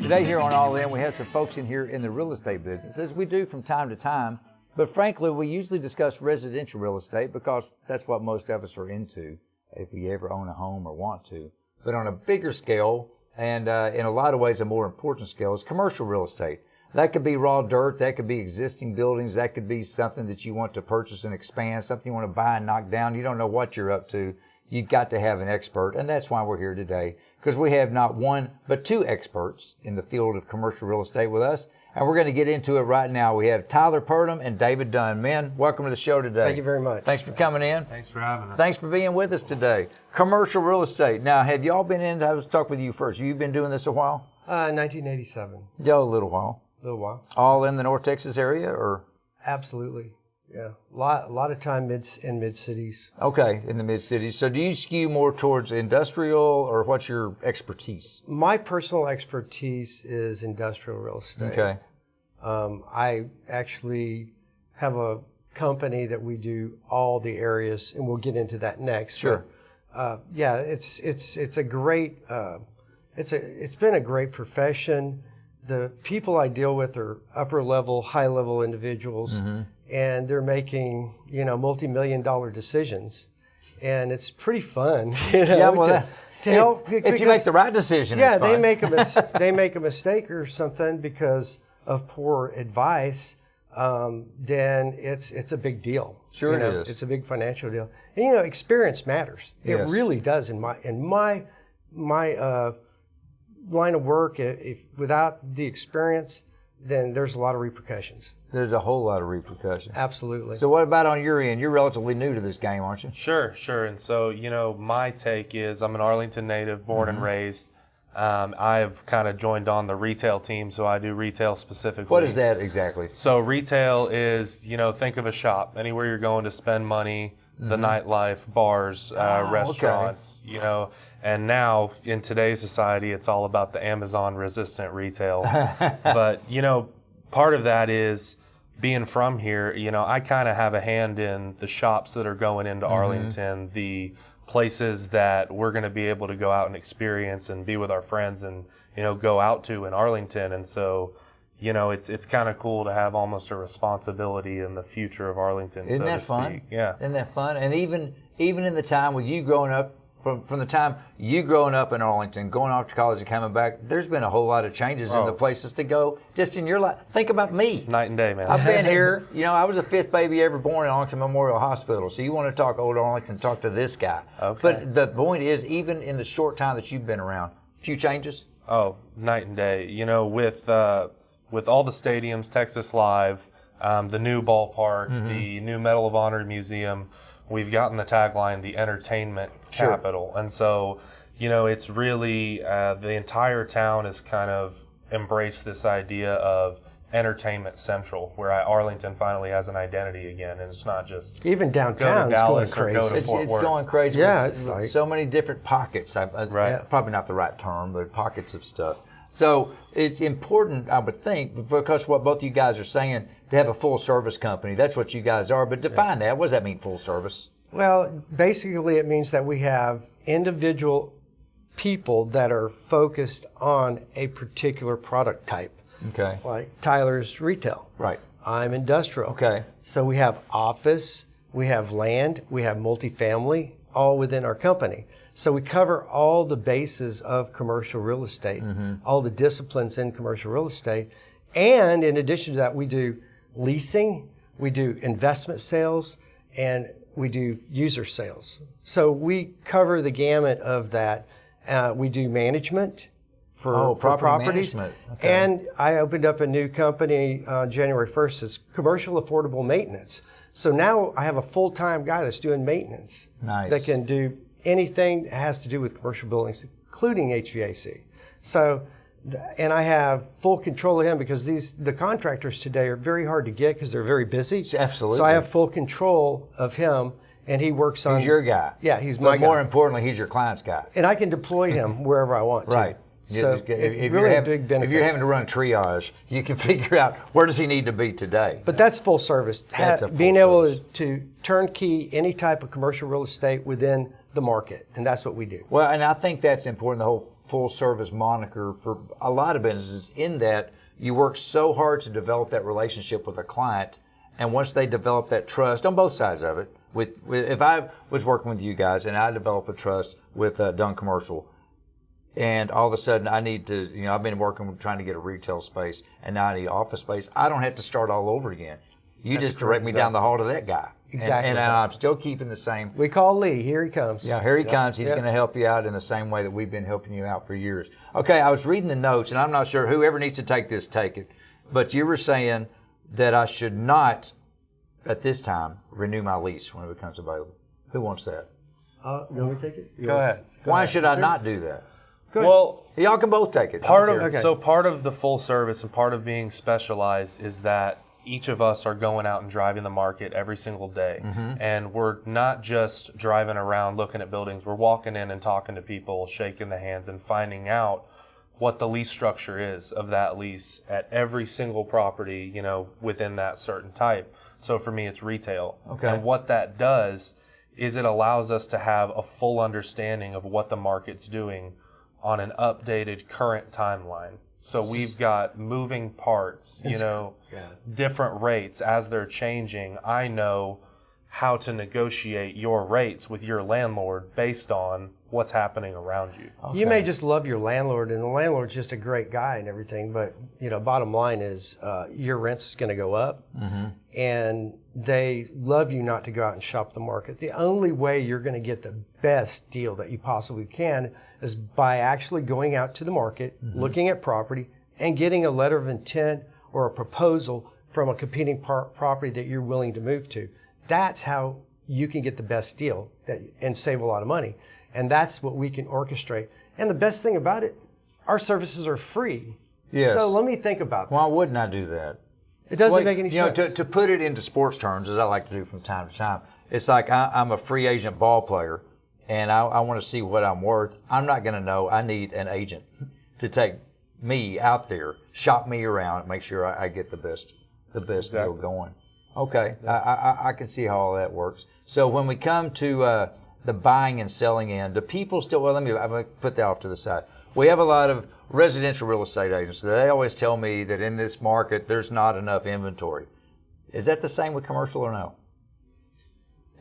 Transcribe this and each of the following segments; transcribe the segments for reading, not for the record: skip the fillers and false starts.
Today here on All In, we have some folks in here in the real estate business, as we do from time to time. But frankly, we usually discuss residential real estate because that's what most of us are into if we ever own a home or want to. But on a bigger scale, and in a lot of ways a more important scale, is commercial real estate. That could be raw dirt, that could be existing buildings, that could be something that you want to purchase and expand, something you want to buy and knock down. You don't know what you're up to. You've got to have an expert, and that's why we're here today, because we have not one, but two experts in the field of commercial real estate with us, and we're going to get into it right now. We have Tyler Purdom and David Dunn. Men, welcome to the show today. Thank you very much. Thanks for coming in. Thanks for having us. Thanks for being with us today. Commercial real estate. Now, have y'all been in, I was talking with you first, you've been doing this a while? 1987. Yeah, a little while. A little while. All in the North Texas area, or? Absolutely. Yeah, a lot of time in mid cities. Okay, in the mid cities. So do you skew more towards industrial, or what's your expertise? My personal expertise is industrial real estate. Okay. I actually have a company that we do all the areas, and we'll get into that next. Sure. But, yeah, it's a great it's been a great profession. The people I deal with are upper level, high level individuals. Mm-hmm. And they're making, multi-million-dollar decisions, and it's pretty fun, to help. If you make the right decision, yeah, it's fun. they make a mistake or something because of poor advice. Then it's a big deal. Sure, it is. It's a big financial deal, and experience matters. Yes. It really does in my line of work. If without the experience, then there's a lot of repercussions. There's a whole lot of repercussions. Absolutely. So what about on your end? You're relatively new to this game, aren't you? Sure. And so, my take is I'm an Arlington native, born and raised. I've kind of joined on the retail team, so I do retail specifically. What is that exactly? So retail is, think of a shop, anywhere you're going to spend money, the nightlife, bars, restaurants, and now in today's society, it's all about the Amazon resistant retail. But, part of that is being from here, I kind of have a hand in the shops that are going into Arlington, the places that we're going to be able to go out and experience and be with our friends and, go out to in Arlington. And so, it's kind of cool to have almost a responsibility in the future of Arlington. Isn't that fun? Speak. Yeah. Isn't that fun? And even in the time with you growing up, from the time you growing up in Arlington, going off to college and coming back, there's been a whole lot of changes in the places to go just in your life. Think about me. Night and day, man. I've been here. I was the fifth baby ever born in Arlington Memorial Hospital. So you want to talk old Arlington, talk to this guy. Okay. But the point is, even in the short time that you've been around, a few changes? Oh, night and day. With all the stadiums, Texas Live, the new ballpark, the new Medal of Honor Museum, we've gotten the tagline, the entertainment capital. And so, it's really, the entire town has kind of embraced this idea of entertainment central, where Arlington finally has an identity again. And it's not just even downtown, go to Dallas it's going or go crazy. to Fort It's Worth. going crazy. Yeah, with, it's with like, so many different pockets. Right. Probably not the right term, but pockets of stuff. So it's important, I would think, because what both you guys are saying, to have a full service company. That's what you guys are. But define that. What does that mean, full service? Well, basically it means that we have individual people that are focused on a particular product type. Okay. Like Tyler's retail. Right. I'm industrial. Okay. So we have office, we have land, we have multifamily, all within our company. So we cover all the bases of commercial real estate, all the disciplines in commercial real estate. And in addition to that, we do leasing, we do investment sales, and we do user sales. So we cover the gamut of that. We do management for properties. Okay. And I opened up a new company January 1st. It's commercial affordable maintenance. So now I have a full-time guy that's doing maintenance. Nice. That can do anything that has to do with commercial buildings, including HVAC. So, and I have full control of him because the contractors today are very hard to get because they're very busy. Absolutely. So I have full control of him, and he works on... He's your guy. Yeah, he's my guy. But more importantly, he's your client's guy. And I can deploy him wherever I want to. Right. So if it's you're really a big benefit. If you're having to run triage, you can figure out where does he need to be today. But that's full service. That's a full being able service. to turnkey any type of commercial real estate within the market, and that's what we do. Well, and I think that's important, the whole full service moniker for a lot of businesses, in that you work so hard to develop that relationship with a client, and once they develop that trust on both sides of it, if I was working with you guys and I develop a trust with Dunn Commercial, and all of a sudden I need to, I've been trying to get a retail space, and now I need office space, I don't have to start all over again. You just direct me down the hall to that guy. Exactly. And I'm still keeping the same. We call Lee. Here he comes. Yeah, here he comes. He's going to help you out in the same way that we've been helping you out for years. Okay, I was reading the notes, and I'm not sure whoever needs to take this, take it. But you were saying that I should not, at this time, renew my lease when it becomes available. Who wants that? You want me to take it? Go ahead. Why should I not do that? Well, y'all can both take it. part of the full service and part of being specialized is that each of us are going out and driving the market every single day. And we're not just driving around looking at buildings. We're walking in and talking to people, shaking the hands, and finding out what the lease structure is of that lease at every single property, within that certain type. So for me, it's retail. Okay. And what that does is it allows us to have a full understanding of what the market's doing on an updated current timeline. So we've got moving parts, different rates as they're changing. I know how to negotiate your rates with your landlord based on what's happening around you. Okay. You may just love your landlord, and the landlord's just a great guy and everything, but bottom line is your rent's going to go up, and they love you not to go out and shop the market. The only way you're going to get the best deal that you possibly can is by actually going out to the market, looking at property, and getting a letter of intent or a proposal from a competing property that you're willing to move to. That's how you can get the best deal and save a lot of money. And that's what we can orchestrate. And the best thing about it, our services are free. Yes. So let me think about Why this. wouldn't I do that? It doesn't make any sense. To put it into sports terms, as I like to do from time to time, it's like I'm a free agent ball player, and I want to see what I'm worth. I'm not going to know. I need an agent to take me out there, shop me around, and make sure I get the best deal going. Okay, I can see how all that works. So when we come to the buying and selling end, do people still? Well, I'm going to put that off to the side. We have a lot of residential real estate agents. They always tell me that in this market there's not enough inventory. Is that the same with commercial or no?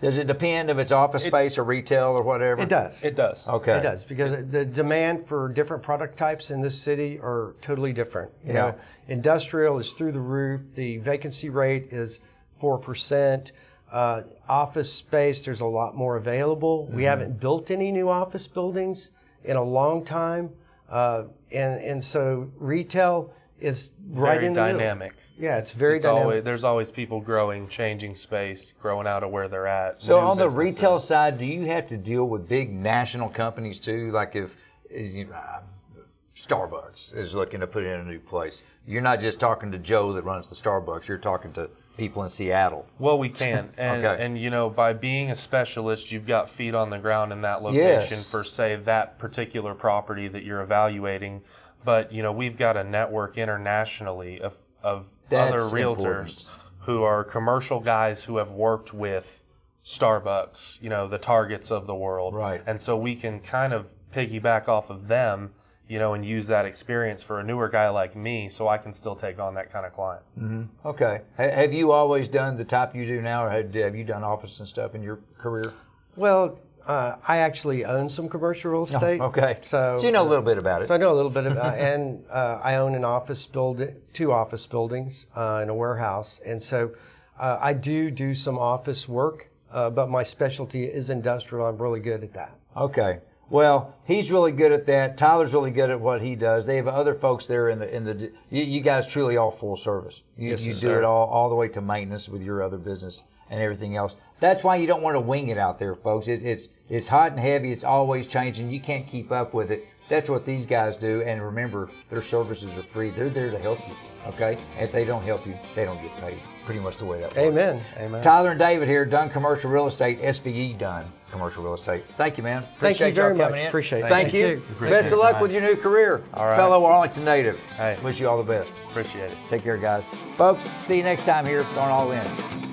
Does it depend if it's office space or retail or whatever? It does. It does. Okay. It does, because the demand for different product types in this city are totally different. You know, industrial is through the roof. The vacancy rate is 4%. Office space, there's a lot more available. We haven't built any new office buildings in a long time. And so retail is right in the middle. Very dynamic. Yeah, it's very dynamic. There's always people growing, changing space, growing out of where they're at. So new on the businesses. retail side, do you have to deal with big national companies too? Like if Starbucks is looking to put in a new place, you're not just talking to Joe that runs the Starbucks. You're talking to people in Seattle. Well, we can. And, Okay. and by being a specialist, you've got feet on the ground in that location Yes. for, say, that particular property that you're evaluating. But, we've got a network internationally of That's other realtors who are commercial guys who have worked with Starbucks, the Targets of the world. Right. And so we can kind of piggyback off of them, and use that experience for a newer guy like me so I can still take on that kind of client. Okay. Have you always done the type you do now, or have you done office and stuff in your career? Well, I actually own some commercial real estate. Okay. So you know a little bit about it. So I know a little bit about, and I own an office building, 2 office buildings, and a warehouse. And so I do some office work, but my specialty is industrial. I'm really good at that. Okay. Well, he's really good at that. Tyler's really good at what he does. They have other folks there in the. You guys truly all full service. You do it all the way to maintenance with your other business and everything else. That's why you don't want to wing it out there, folks. It's hot and heavy. It's always changing. You can't keep up with it. That's what these guys do. And remember, their services are free. They're there to help you, okay? And if they don't help you, they don't get paid. Pretty much the way that works. Amen. Amen. Tyler and David here, Dunn Commercial Real Estate, SVN Dunn Commercial Real Estate. Thank you, man. Thank you Appreciate very y'all coming much. in. Appreciate it. Thank you. Best of luck with your new career. All right. Fellow Arlington native. Hey. Wish you all the best. Appreciate it. Take care, guys. Folks, see you next time here on All In.